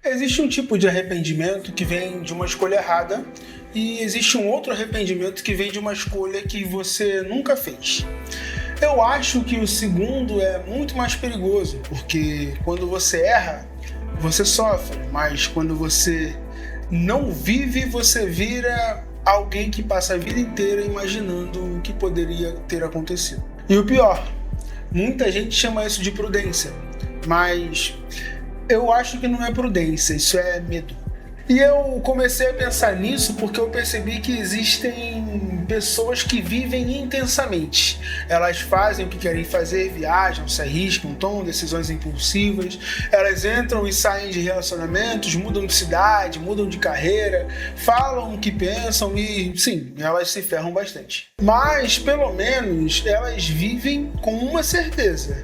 Existe um tipo de arrependimento que vem de uma escolha errada e existe um outro arrependimento que vem de uma escolha que você nunca fez. Eu acho que o segundo é muito mais perigoso, porque quando você erra, você sofre, mas quando você não vive, você vira alguém que passa a vida inteira imaginando o que poderia ter acontecido. E o pior, muita gente chama isso de prudência, mas eu acho que não é prudência, isso é medo. E eu comecei a pensar nisso porque eu percebi que existem pessoas que vivem intensamente. Elas fazem o que querem fazer, viajam, se arriscam, tomam decisões impulsivas, elas entram e saem de relacionamentos, mudam de cidade, mudam de carreira, falam o que pensam e, sim, elas se ferram bastante. Mas, pelo menos, elas vivem com uma certeza.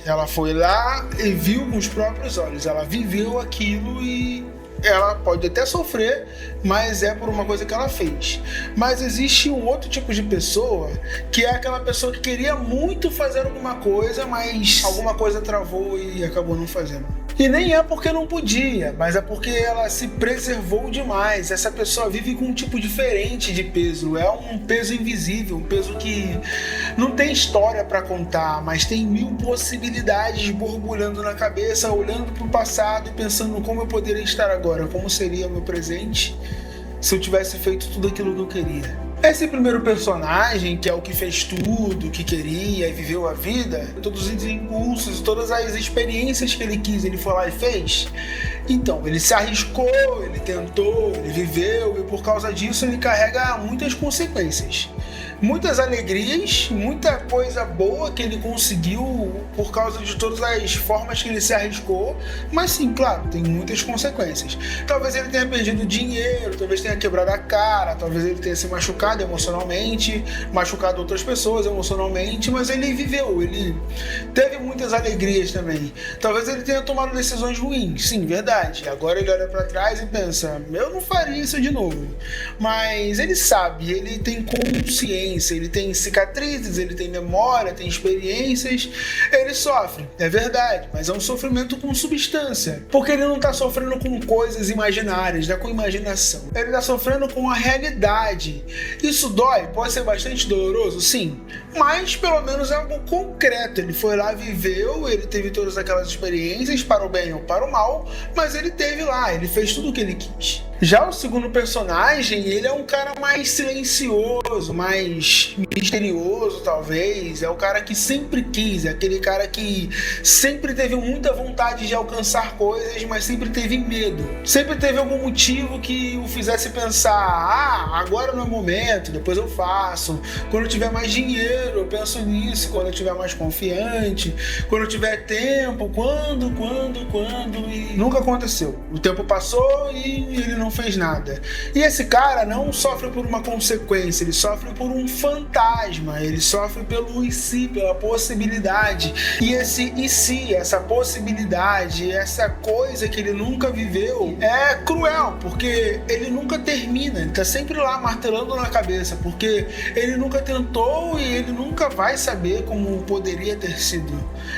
Ela foi lá e viu com os próprios olhos, ela viveu aquilo e ela pode até sofrer, mas é por uma coisa que ela fez. Mas existe um outro tipo de pessoa, que é aquela pessoa que queria muito fazer alguma coisa, mas alguma coisa travou e acabou não fazendo. E nem é porque não podia, mas é porque ela se preservou demais. Essa pessoa vive com um tipo diferente de peso. É um peso invisível, um peso que não tem história para contar, mas tem mil possibilidades borbulhando na cabeça, olhando para o passado e pensando como eu poderia estar agora, como seria o meu presente se eu tivesse feito tudo aquilo que eu queria. Esse primeiro personagem, que é o que fez tudo o que queria e viveu a vida, todos os impulsos, todas as experiências que ele quis, ele foi lá e fez. Então, ele se arriscou, ele tentou, ele viveu e por causa disso ele carrega muitas consequências. Muitas alegrias, muita coisa boa que ele conseguiu por causa de todas as formas que ele se arriscou, mas sim, claro, tem muitas consequências. Talvez ele tenha perdido dinheiro, talvez tenha quebrado a cara, talvez ele tenha se machucado emocionalmente, machucado outras pessoas emocionalmente, mas ele viveu, ele teve muitas alegrias também. Talvez ele tenha tomado decisões ruins, sim, verdade. Agora ele olha para trás e pensa, eu não faria isso de novo. Mas ele sabe, ele tem consciência, ele tem cicatrizes, ele tem memória, tem experiências, ele sofre, é verdade, mas é um sofrimento com substância, porque ele não está sofrendo com coisas imaginárias, né, com imaginação, ele está sofrendo com a realidade. Isso dói, pode ser bastante doloroso, sim, mas pelo menos é algo concreto. Ele foi lá, viveu, ele teve todas aquelas experiências, para o bem ou para o mal, mas ele teve lá, ele fez tudo o que ele quis. Já o segundo personagem, ele é um cara mais silencioso, mais misterioso, talvez. É o cara que sempre quis, é aquele cara que sempre teve muita vontade de alcançar coisas, mas sempre teve medo. Sempre teve algum motivo que o fizesse pensar, agora não é o momento, depois eu faço. Quando eu tiver mais dinheiro, eu penso nisso. Quando eu tiver mais confiante, quando eu tiver tempo, quando, e nunca aconteceu. O tempo passou e ele não fez nada. E esse cara não sofre por uma consequência, ele sofre por um fantasma, ele sofre pelo e se, pela possibilidade. E esse e se, essa possibilidade, essa coisa que ele nunca viveu, é cruel, porque ele nunca termina, ele tá sempre lá martelando na cabeça, porque ele nunca tentou e ele nunca vai saber como poderia ter sido.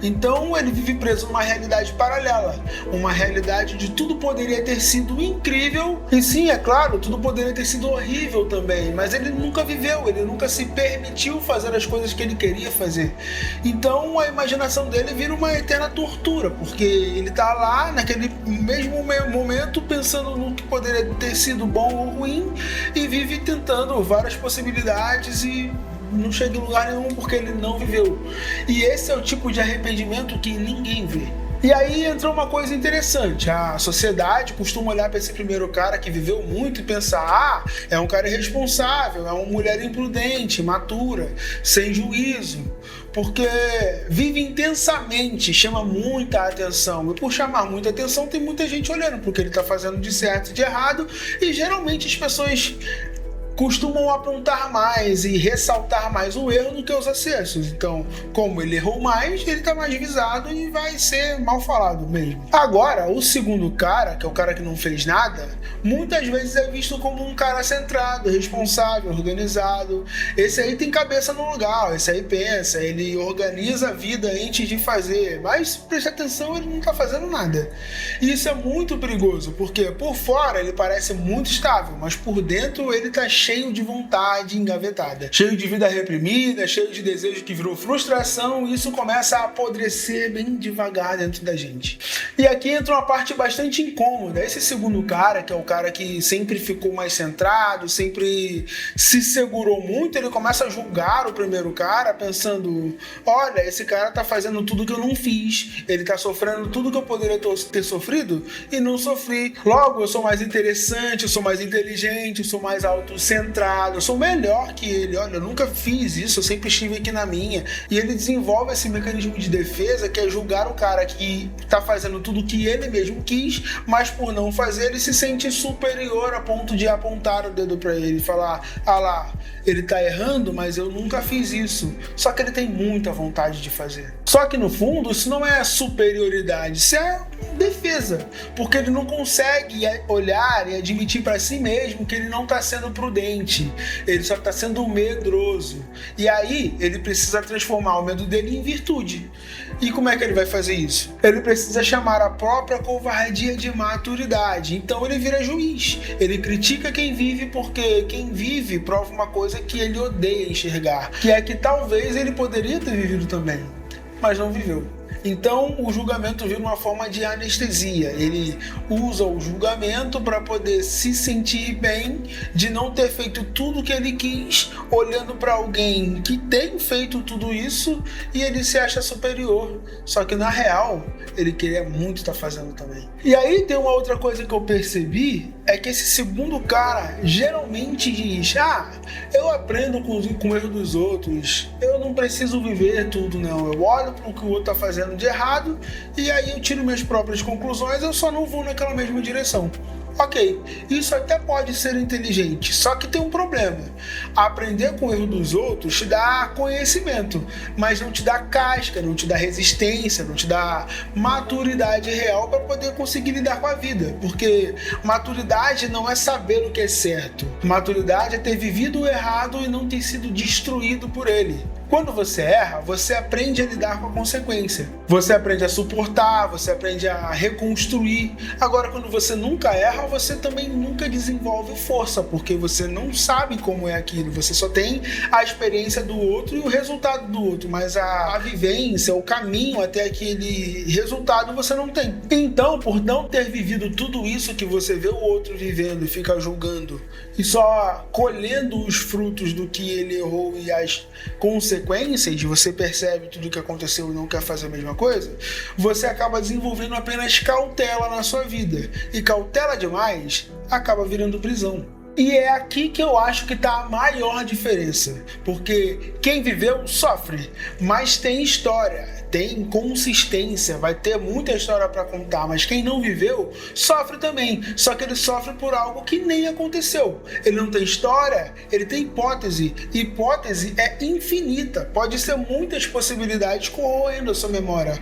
Então ele vive preso numa realidade paralela, uma realidade de tudo poderia ter sido incrível. E sim, é claro, tudo poderia ter sido horrível também, mas ele nunca viveu, ele nunca se permitiu fazer as coisas que ele queria fazer. Então a imaginação dele vira uma eterna tortura, porque ele tá lá naquele mesmo momento pensando no que poderia ter sido bom ou ruim e vive tentando várias possibilidades e não chega em lugar nenhum porque ele não viveu. E esse é o tipo de arrependimento que ninguém vê. E aí entrou uma coisa interessante, a sociedade costuma olhar para esse primeiro cara que viveu muito e pensar, é um cara irresponsável, é uma mulher imprudente, imatura, sem juízo, porque vive intensamente, chama muita atenção, e por chamar muita atenção tem muita gente olhando para o que ele está fazendo de certo e de errado, e geralmente as pessoas costumam apontar mais e ressaltar mais o erro do que os acertos. Então, como ele errou mais, ele está mais visado e vai ser mal falado mesmo. Agora, o segundo cara, que é o cara que não fez nada, muitas vezes é visto como um cara centrado, responsável, organizado. Esse aí tem cabeça no lugar, esse aí pensa, ele organiza a vida antes de fazer, mas preste atenção, ele não está fazendo nada. E isso é muito perigoso, porque por fora ele parece muito estável, mas por dentro ele está cheio de vontade engavetada, cheio de vida reprimida, cheio de desejo que virou frustração, e isso começa a apodrecer bem devagar dentro da gente. E aqui entra uma parte bastante incômoda. Esse segundo cara, que é o cara que sempre ficou mais centrado, sempre se segurou muito, ele começa a julgar o primeiro cara, pensando: olha, esse cara tá fazendo tudo que eu não fiz, ele tá sofrendo tudo que eu poderia ter sofrido e não sofri. Logo, eu sou mais interessante, eu sou mais inteligente, eu sou mais autocentrado, eu sou melhor que ele. Olha, eu nunca fiz isso, eu sempre estive aqui na minha. E ele desenvolve esse mecanismo de defesa, que é julgar o cara que tá fazendo tudo que ele mesmo quis, mas por não fazer, ele se sente superior a ponto de apontar o dedo pra ele e falar: ah lá, ele tá errando, mas eu nunca fiz isso. Só que ele tem muita vontade de fazer. Só que no fundo, isso não é superioridade, isso é defesa, porque ele não consegue olhar e admitir para si mesmo que ele não está sendo prudente, ele só está sendo medroso. E aí ele precisa transformar o medo dele em virtude. E como é que ele vai fazer isso? Ele precisa chamar a própria covardia de maturidade. Então ele vira juiz, ele critica quem vive, porque quem vive prova uma coisa que ele odeia enxergar, que é que talvez ele poderia ter vivido também, mas não viveu. Então o julgamento vira uma forma de anestesia. Ele usa o julgamento para poder se sentir bem de não ter feito tudo que ele quis, olhando para alguém que tem feito tudo isso, e ele se acha superior. Só que na real, ele queria muito estar fazendo também. E aí tem uma outra coisa que eu percebi, é que esse segundo cara geralmente diz: ah, eu aprendo com o erro dos outros, eu não preciso viver tudo não, eu olho para o que o outro está fazendo de errado e aí eu tiro minhas próprias conclusões, eu só não vou naquela mesma direção. Ok, isso até pode ser inteligente, só que tem um problema. Aprender com o erro dos outros te dá conhecimento, mas não te dá casca, não te dá resistência, não te dá maturidade real para poder conseguir lidar com a vida. Porque maturidade não é saber o que é certo. Maturidade é ter vivido o errado e não ter sido destruído por ele. Quando você erra, você aprende a lidar com a consequência. Você aprende a suportar, você aprende a reconstruir. Agora, quando você nunca erra, você também nunca desenvolve força, porque você não sabe como é aquilo. Você só tem a experiência do outro e o resultado do outro, mas a vivência, o caminho até aquele resultado você não tem. Então, por não ter vivido tudo isso que você vê o outro vivendo e fica julgando e só colhendo os frutos do que ele errou e as consequências, você percebe tudo o que aconteceu e não quer fazer a mesma coisa, você acaba desenvolvendo apenas cautela na sua vida. E cautela demais acaba virando prisão. E é aqui que eu acho que está a maior diferença. Porque quem viveu sofre, mas tem história, tem consistência, vai ter muita história para contar. Mas quem não viveu sofre também, só que ele sofre por algo que nem aconteceu. Ele não tem história, ele tem hipótese. Hipótese é infinita, pode ser muitas possibilidades corroendo a sua memória,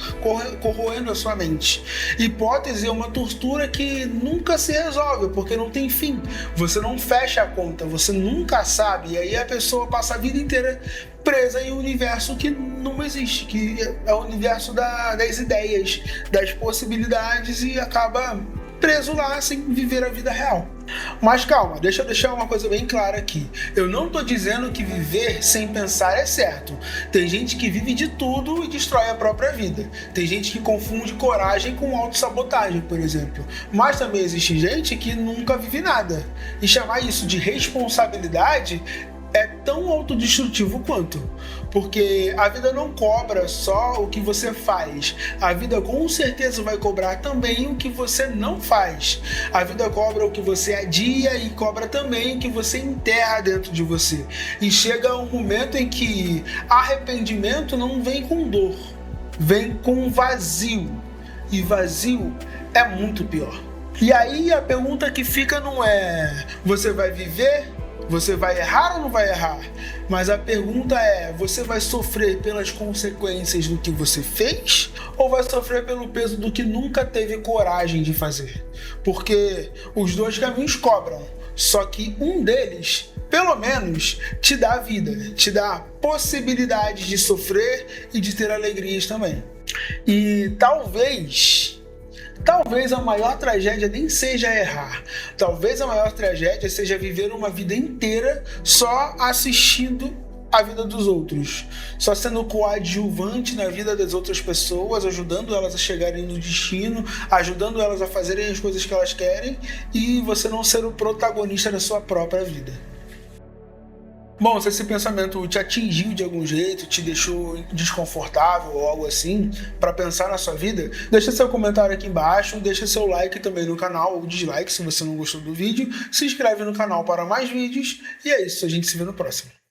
corroendo a sua mente. Hipótese é uma tortura que nunca se resolve, porque não tem fim. Você não fecha a conta, você nunca sabe, e aí a pessoa passa a vida inteira presa em um universo que não existe, que é o universo das ideias, das possibilidades, e acaba preso lá sem viver a vida real. Mas calma, deixa eu deixar uma coisa bem clara aqui. Eu não tô dizendo que viver sem pensar é certo. Tem gente que vive de tudo e destrói a própria vida. Tem gente que confunde coragem com autossabotagem, por exemplo. Mas também existe gente que nunca vive nada. E chamar isso de responsabilidade é tão autodestrutivo quanto. Porque a vida não cobra só o que você faz. A vida com certeza vai cobrar também o que você não faz. A vida cobra o que você adia e cobra também o que você enterra dentro de você. E chega um momento em que arrependimento não vem com dor, vem com vazio. E vazio é muito pior. E aí a pergunta que fica não é: você vai viver Você vai errar ou não vai errar? Mas a pergunta é, você vai sofrer pelas consequências do que você fez ou vai sofrer pelo peso do que nunca teve coragem de fazer? Porque os dois caminhos cobram, só que um deles, pelo menos, te dá vida, te dá possibilidade de sofrer e de ter alegrias também. E talvez a maior tragédia nem seja errar. Talvez a maior tragédia seja viver uma vida inteira só assistindo a vida dos outros, só sendo coadjuvante na vida das outras pessoas, ajudando elas a chegarem no destino, ajudando elas a fazerem as coisas que elas querem e você não ser o protagonista da sua própria vida. Bom, se esse pensamento te atingiu de algum jeito, te deixou desconfortável ou algo assim, para pensar na sua vida, deixa seu comentário aqui embaixo, deixa seu like também no canal, ou dislike se você não gostou do vídeo, se inscreve no canal para mais vídeos, e é isso, a gente se vê no próximo.